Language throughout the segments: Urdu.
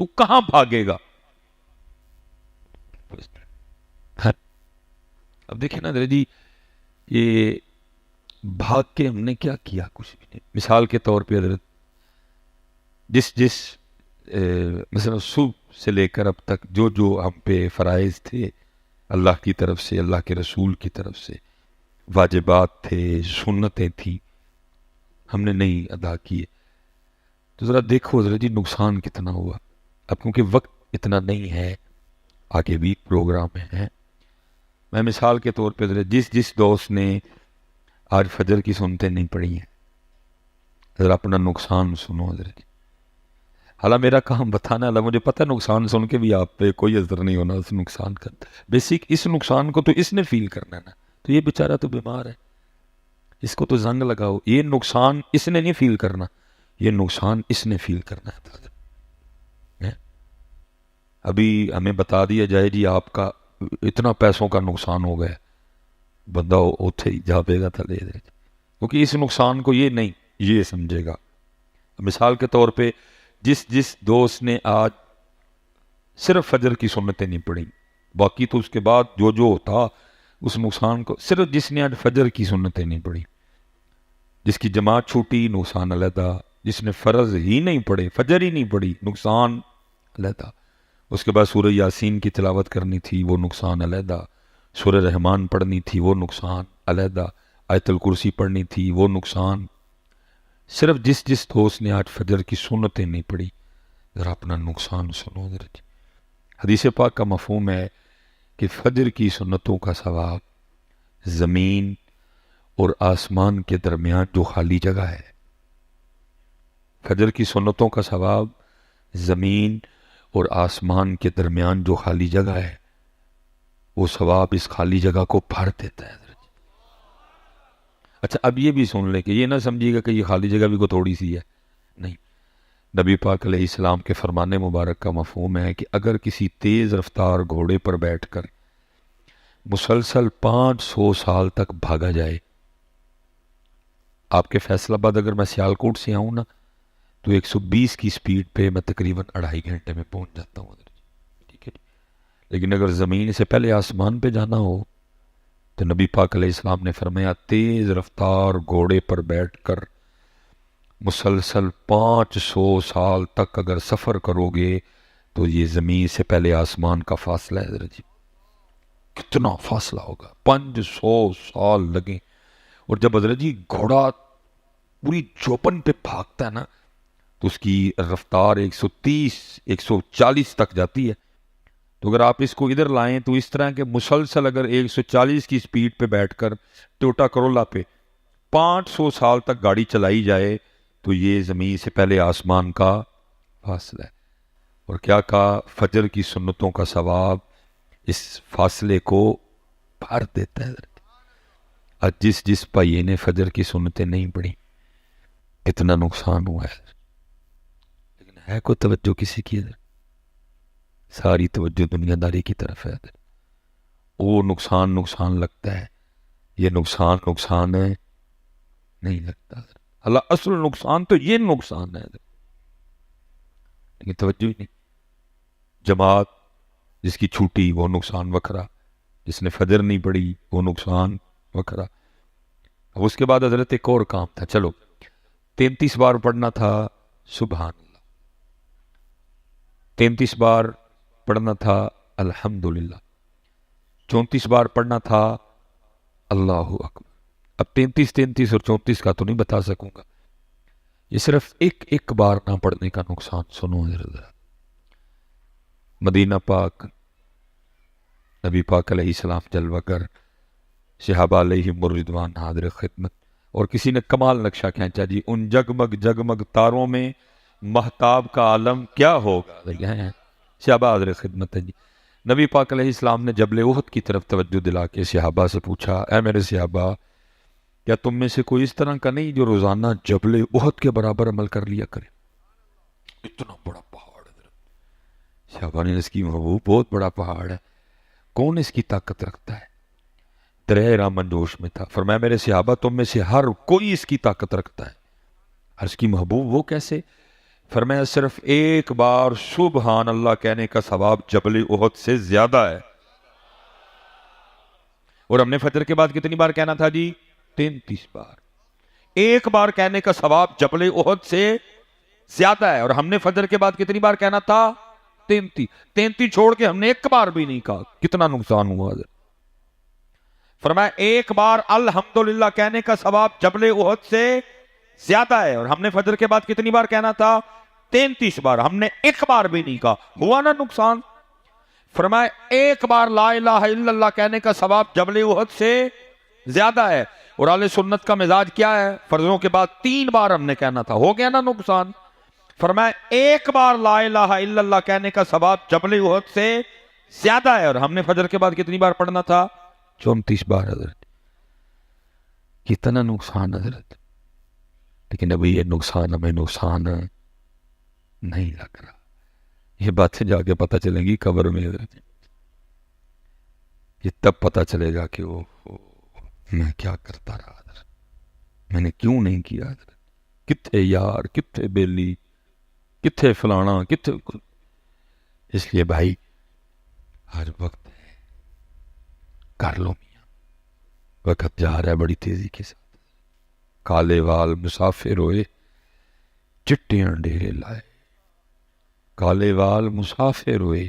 تو کہاں بھاگے گا؟ اب دیکھیں نا حضرت جی، یہ بھاگ کے ہم نے کیا کیا؟ کچھ بھی نہیں. مثال کے طور پہ حضرت جس مثلا صبح سے لے کر اب تک جو ہم پہ فرائض تھے اللہ کی طرف سے، اللہ کے رسول کی طرف سے، واجبات تھے، سنتیں تھیں، ہم نے نہیں ادا کیے، تو ذرا دیکھو حضرت جی نقصان کتنا ہوا. اب کیونکہ وقت اتنا نہیں ہے، آگے بھی پروگرام ہے. میں مثال کے طور پہ حضرت جس دوست نے آج فجر کی سنتیں نہیں پڑھی ہیں، ذرا اپنا نقصان سنو حضرت جی. حالانکہ میرا کام بتانا ہے، مجھے پتہ نقصان سن کے بھی آپ پہ کوئی اثر نہیں ہونا اس نقصان کا. بیسک اس نقصان کو تو اس نے فیل کرنا ہے نا. تو یہ بیچارہ تو بیمار ہے، اس کو تو زنگ لگاؤ. یہ نقصان اس نے نہیں فیل کرنا، یہ نقصان اس نے فیل کرنا ہے. ابھی ہمیں بتا دیا جائے جی آپ کا اتنا پیسوں کا نقصان ہو گیا، بندہ اوتھے ہی جاپے گا تھا لے دے، کیونکہ اس نقصان کو یہ نہیں، یہ سمجھے گا. مثال کے طور پہ جس دوست نے آج صرف فجر کی سنتیں نہیں پڑھی، باقی تو اس کے بعد جو ہوتا اس نقصان کو، صرف جس نے آج فجر کی سنتیں نہیں پڑھی، جس کی جماعت چھوٹی نقصان علیحدہ، جس نے فرض ہی نہیں پڑھے، فجر ہی نہیں پڑھی، نقصان علیحدہ. اس کے بعد سورہ یاسین کی تلاوت کرنی تھی، وہ نقصان علیحدہ. سورہ رحمان پڑھنی تھی، وہ نقصان علیحدہ. آیت الکرسی پڑھنی تھی، وہ نقصان. صرف جس دوست نے آج فجر کی سنتیں نہیں پڑھی، ذرا اپنا نقصان سنو حضرت. حدیث پاک کا مفہوم ہے کہ فجر کی سنتوں کا ثواب زمین اور آسمان کے درمیان جو خالی جگہ ہے، فجر کی سنتوں کا ثواب زمین اور آسمان کے درمیان جو خالی جگہ ہے، وہ ثواب اس خالی جگہ کو بھر دیتا ہے. اچھا اب یہ بھی سن لے کہ یہ نہ سمجھیے گا کہ یہ خالی جگہ بھی کو تھوڑی سی ہے، نہیں. نبی پاک علیہ السلام کے فرمان مبارک کا مفہوم ہے کہ اگر کسی تیز رفتار گھوڑے پر بیٹھ کر مسلسل 500 سال تک بھاگا جائے، آپ کے فیصل آباد اگر میں سیالکوٹ سے آؤں نا تو 120 کی سپیڈ پہ میں تقریباً 2.5 گھنٹے میں پہنچ جاتا ہوں. ٹھیک ہے. لیکن اگر زمین سے پہلے آسمان پہ جانا ہو تو نبی پاک علیہ السلام نے فرمایا تیز رفتار گھوڑے پر بیٹھ کر مسلسل 500 سال تک اگر سفر کرو گے تو یہ زمین سے پہلے آسمان کا فاصلہ ہے. حضرت جی کتنا فاصلہ ہوگا، 500 سال لگیں. اور جب حضرت جی گھوڑا پوری چوپن پہ بھاگتا ہے نا تو اس کی رفتار 130 140 تک جاتی ہے. تو اگر آپ اس کو ادھر لائیں تو اس طرح کہ مسلسل اگر 140 کی سپیڈ پہ بیٹھ کر ٹوٹا کرولا پہ 500 سال تک گاڑی چلائی جائے تو یہ زمین سے پہلے آسمان کا فاصلہ ہے. اور کیا کہا، فجر کی سنتوں کا ثواب اس فاصلے کو بھر دیتا ہے. اور جس بھائی نے فجر کی سنتیں نہیں پڑھی اتنا نقصان ہوا ہے. لیکن ہے کوئی توجہ کسی کی؟ ساری توجہ دنیا داری کی طرف ہے. وہ نقصان لگتا ہے، یہ نقصان ہے نہیں لگتا. اللہ اصل نقصان تو یہ نقصان ہے، لیکن توجہ ہی نہیں. جماعت جس کی چھوٹی وہ نقصان وکھرا، جس نے فجر نہیں پڑھی وہ نقصان وکھرا. اب اس کے بعد حضرت ایک اور کام تھا. چلو 33 بار پڑھنا تھا سبحان اللہ، 33 بار پڑھنا تھا الحمدللہ، 34 بار پڑھنا تھا اللہ اکبر. اب 33 اور 34 کا تو نہیں بتا سکوں گا، یہ صرف ایک بار نہ پڑھنے کا نقصان سنو ذرا. مدینہ پاک، نبی پاک علیہ السلام جلوہ گر، صحابہ علیہم الرضوان حاضر خدمت. اور کسی نے کمال نقشہ کھینچا جی، ان جگمگ تاروں میں مہتاب کا عالم کیا ہوگا. صحابہ حاضر خدمت ہے جی. نبی پاک علیہ السلام نے جبل احد کی طرف توجہ دلا کے صحابہ سے پوچھا، اے میرے صحابہ، کیا تم میں سے کوئی اس طرح کا نہیں جو روزانہ جبل احد کے برابر عمل کر لیا کرے؟ اتنا بڑا پہاڑ ہے. صحابہ نے اس کی محبوب بہت بڑا پہاڑ ہے، کون اس کی طاقت رکھتا ہے؟ درہ رامن جوش میں تھا. فرمایا میرے صحابہ تم میں سے ہر کوئی اس کی طاقت رکھتا ہے. عرض کی محبوب وہ کیسے؟ فرمایا صرف ایک بار سبحان اللہ کہنے کا ثواب جبل احد سے زیادہ ہے. اور ہم نے فجر کے بعد کتنی بار کہنا تھا جی؟ 33 بار. ایک بار کہنے کا ثواب جبل احد سے زیادہ ہے. اور ہم نے فجر کے بعد کتنی بار کہنا تھا؟ 33 چھوڑ کے ہم نے ایک بار بھی نہیں کہا. کتنا نقصان ہوا. فرمایا ایک بار الحمدللہ کہنے کا ثواب جبل احد سے زیادہ ہے. اور ہم نے فجر کے بعد کتنی بار کہنا تھا؟ 33 بار. ہم نے ایک بار بھی نہیں کہا. ہوا نا نقصان. فرمایا ایک بار لا الہ الا اللہ کہنے کا ثواب جبل احد سے زیادہ ہے. اور اہل سنت کا مزاج کیا ہے؟ فرضوں کے بعد 3 بار ہم نے کہنا تھا. ہو گیا نا نقصان. فرمایا ایک بار لا الہ الا اللہ کہنے کا ثواب جبل احد سے زیادہ ہے. اور ہم نے فجر کے بعد کتنی بار پڑھنا تھا؟ 34 بار. حضرت کتنا نقصان حضرت. لیکن ابھی یہ نقصان ہمیں نقصان نہیں لگ رہا. یہ باتیں جا کے پتہ چلیں گی قبر میں حضرت. یہ تب پتہ چلے گا کہ میں کیا کرتا رہا حضرت, میں نے کیوں نہیں کیا حضرت. کتھے یار, کتھے بیلی, کتھے فلانا, کتھے. اس لیے بھائی ہر وقت کر لو میاں, وقت جا رہا ہے بڑی تیزی کے ساتھ. کالے وال مسافر ہوئے چٹیاں ڈیرے لائے. کالے وال مسافر ہوئے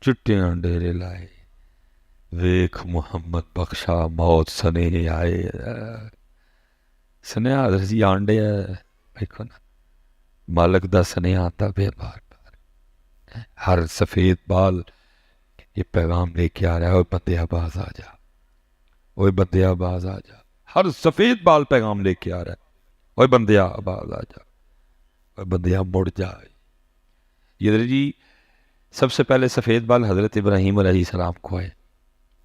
چٹیاں ڈیرے لائے. ویکھ محمد بخشا موت سنے آئے. سنے حضرت جی آنڈے دیکھو نا, مالک دا سنے آتا پہ بار بار. ہر سفید بال یہ پیغام لے کے آ رہا ہے, اوے بندے آباز آ جا, اوے بندے آباز آ جا. ہر سفید بال پیغام لے کے آ رہا ہے, اوے بندے آباز آ جا, اوے بندے مڑ جا. یہ جی سب سے پہلے سفید بال حضرت ابراہیم علیہ السلام کو آئے.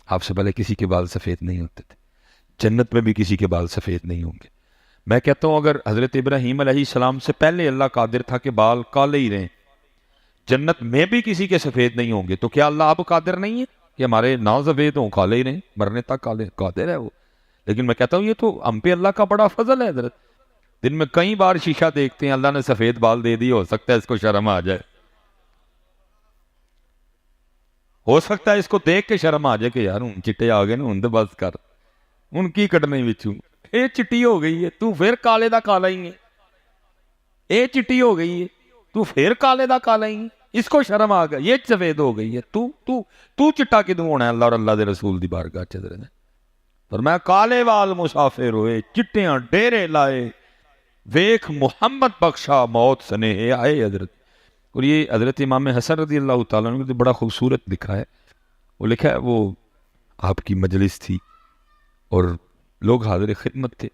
آپ سے پہلے کسی کے بال سفید نہیں ہوتے تھے. جنت میں بھی کسی کے بال سفید نہیں ہوں گے. میں کہتا ہوں اگر حضرت ابراہیم علیہ السلام سے پہلے اللہ قادر تھا کہ بال کالے ہی رہیں, جنت میں بھی کسی کے سفید نہیں ہوں گے, تو کیا اللہ اب قادر نہیں ہے کہ ہمارے نہ سفید ہوں, کالے ہی رہیں, مرنے تک کالے قادر ہے وہ. لیکن میں کہتا ہوں یہ تو ہم پہ اللہ کا بڑا فضل ہے حضرت. دن میں کئی بار شیشہ دیکھتے ہیں, اللہ نے سفید بال دے دی, ہو سکتا ہے اس کو شرم آ جائے, ہو سکتا ہے اس کو دیکھ کے شرم آ جائے کہ یار ہوں چٹے آ گئے نا, ہوں تو بس کر, ان کی کٹنے وچوں اے چٹی ہو گئی ہے, تو پھر کالے دا کالا ہی ہے. اے چٹی ہو گئی ہے, تو پھر کالے دا کالا ہی ہے. اس کو شرم آ گئی, یہ سفید ہو گئی ہے, تو چٹا کدوں ہونا ہے اللہ اور اللہ دے رسول دی بارگاہ چ حضرت نے. فرمایا کالے وال مسافر ہوئے چٹیاں ڈیرے لائے, ویکھ محمد بخشا موت سنے آئے حضرت. اور یہ حضرت امام حسن رضی اللہ تعالیٰ نے بڑا خوبصورت لکھا ہے. وہ لکھا ہے وہ آپ کی مجلس تھی اور لوگ حاضر خدمت تھے,